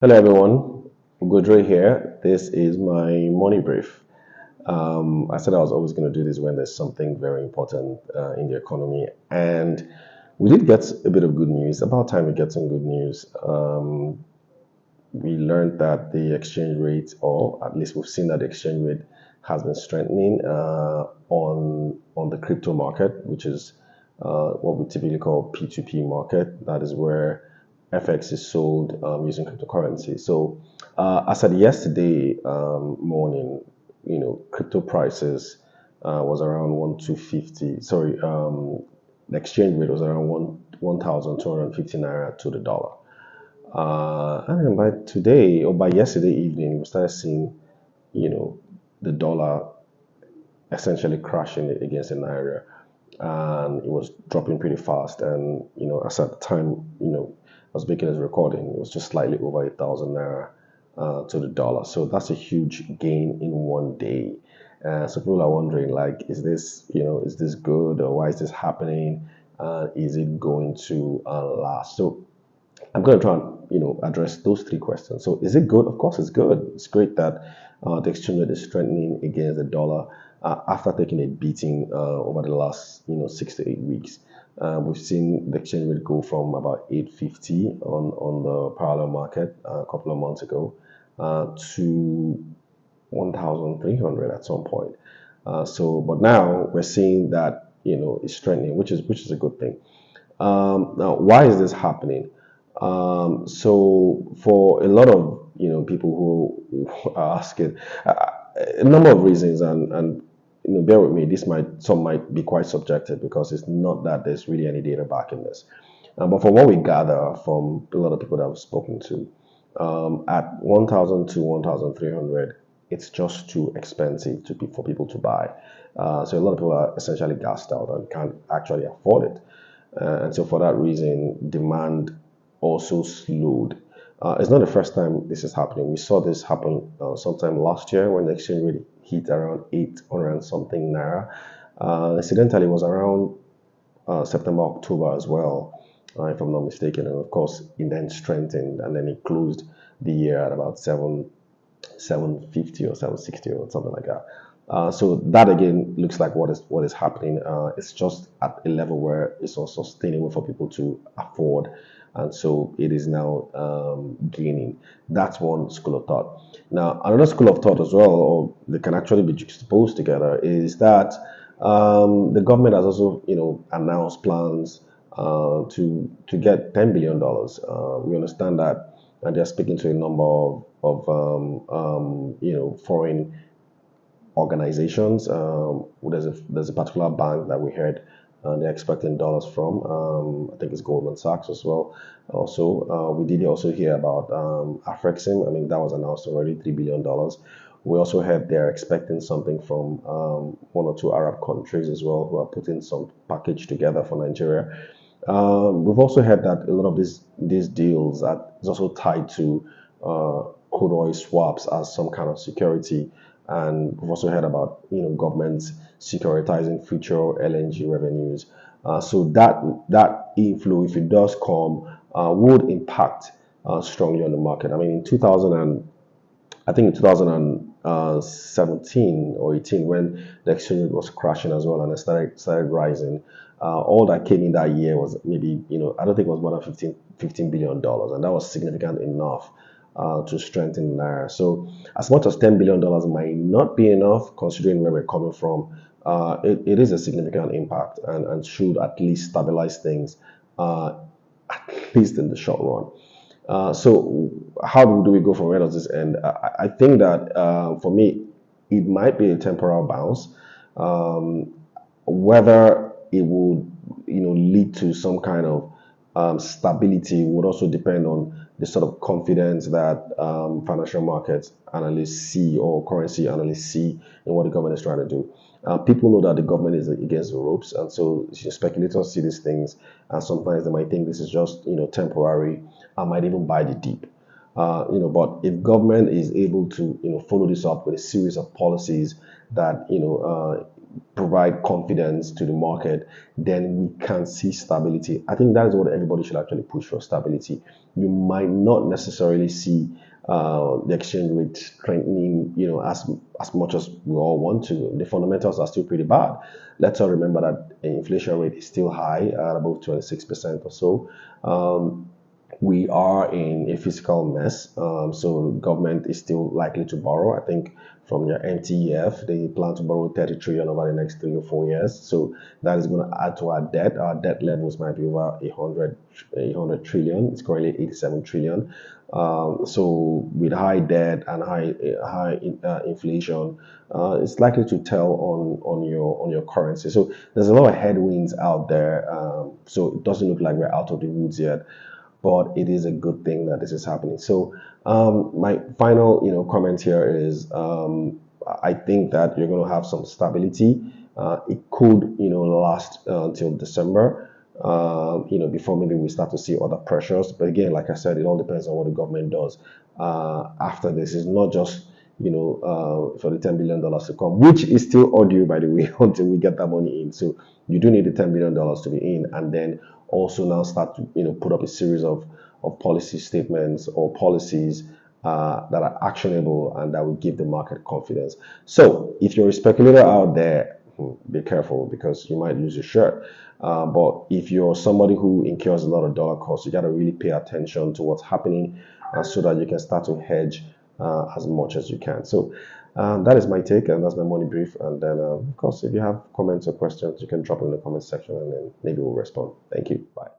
Hello everyone, Ugodre here. This is my morning brief. I said I was always going to do this when there's something very important in the economy, and we did get a bit of good news. About time we get some good news. We learned that the exchange rate, or at least we've seen that the exchange rate has been strengthening on the crypto market, which is what we typically call P2P market. That is where FX is sold using cryptocurrency. So, as at yesterday morning, crypto prices was around 1,250. Sorry, the exchange rate was around 1,250 naira to the dollar. And by today or by yesterday evening, we started seeing, you know, the dollar essentially crashing against the Naira. And it was dropping pretty fast. And, as at the time, I was making this recording, it was just slightly over 1,000 Naira to the dollar. So that's a huge gain in one day. So people are wondering, like, is this good or why is this happening? Is it going to last? So I'm going to try and address those three questions. So, is it good? Of course, it's good. It's great that the exchange rate is strengthening against the dollar after taking a beating over the last 6 to 8 weeks. We've seen the exchange rate go from about 850 on the parallel market a couple of months ago to 1,300 at some point. But now we're seeing that it's strengthening, which is a good thing. Now, why is this happening? So for a lot of people who are asking a number of reasons, and bear with me, some might be quite subjective because it's not that there's really any data backing this. But from what we gather from a lot of people that I've spoken to, at 1,000 to 1,300, it's just too expensive for people to buy. So a lot of people are essentially gassed out and can't actually afford it. And so for that reason, demand also slowed. It's not the first time this is happening. We saw this happen sometime last year when the exchange rate hit around 800 and something naira. Incidentally, it was around September, October as well, if I'm not mistaken. And of course, it then strengthened and then it closed the year at about 750 or 760 or something like that. So that again looks like what is happening. It's just at a level where it's unsustainable for people to afford, and so it is now gaining. That's one school of thought. Now, another school of thought as well, or they can actually be juxtaposed together, is that the government has also, announced plans to get $10 billion. We understand that, and they're speaking to a number of foreign organizations. There's a particular bank that we heard they're expecting dollars from. I think it's Goldman Sachs as well. Also, we did also hear about Afrexim. I mean, that was announced already, $3 billion. We also heard they're expecting something from one or two Arab countries as well, who are putting some package together for Nigeria. We've also heard that a lot of these deals is also tied to crude oil swaps as some kind of security, and we've also heard about governments securitizing future LNG revenues. So that inflow, if it does come, would impact strongly on the market. I mean, I think in 2017 or 18, when the exchange rate was crashing as well and it started rising, all that came in that year was maybe, I don't think it was more than $15 billion, and that was significant enough to strengthen Naira. So as much as $10 billion might not be enough, considering where we're coming from, it is a significant impact and should at least stabilize things, at least in the short run. So how do we go from where does this end? I think that for me, it might be a temporal bounce. Whether it would, lead to some kind of stability would also depend on the sort of confidence that financial markets analysts see or currency analysts see in what the government is trying to do. People know that the government is against the ropes, and so speculators see these things, and sometimes they might think this is just temporary. I might even buy the dip. But if government is able to follow this up with a series of policies that provide confidence to the market, then we can see stability. I think that is what everybody should actually push for, stability. You might not necessarily see the exchange rate strengthening, as much as we all want to. The fundamentals are still pretty bad. Let's all remember that the inflation rate is still high at about 26% or so. We are in a fiscal mess, so government is still likely to borrow. I think from your MTEF, they plan to borrow 30 trillion over the next 3 or 4 years. So that is going to add to our debt. Our debt levels might be over 100 trillion. It's currently 87 trillion. So with high debt and high inflation, it's likely to tell on your currency. So there's a lot of headwinds out there. So it doesn't look like we're out of the woods yet, but it is a good thing that this is happening. So my final, comment here is, I think that you're going to have some stability. It could, last until December, before maybe we start to see other pressures. But again, like I said, it all depends on what the government does after this. It's not just, for the $10 billion to come, which is still audio, by the way, until we get that money in. So you do need the $10 billion to be in, and then also now start to, put up a series of policy statements or policies that are actionable and that will give the market confidence. So if you're a speculator out there, be careful, because you might lose your shirt. But if you're somebody who incurs a lot of dollar costs, you got to really pay attention to what's happening so that you can start to hedge as much as you can. So that is my take, and that's my money brief. And then, of course, if you have comments or questions, you can drop it in the comment section, and then maybe we'll respond. Thank you. Bye.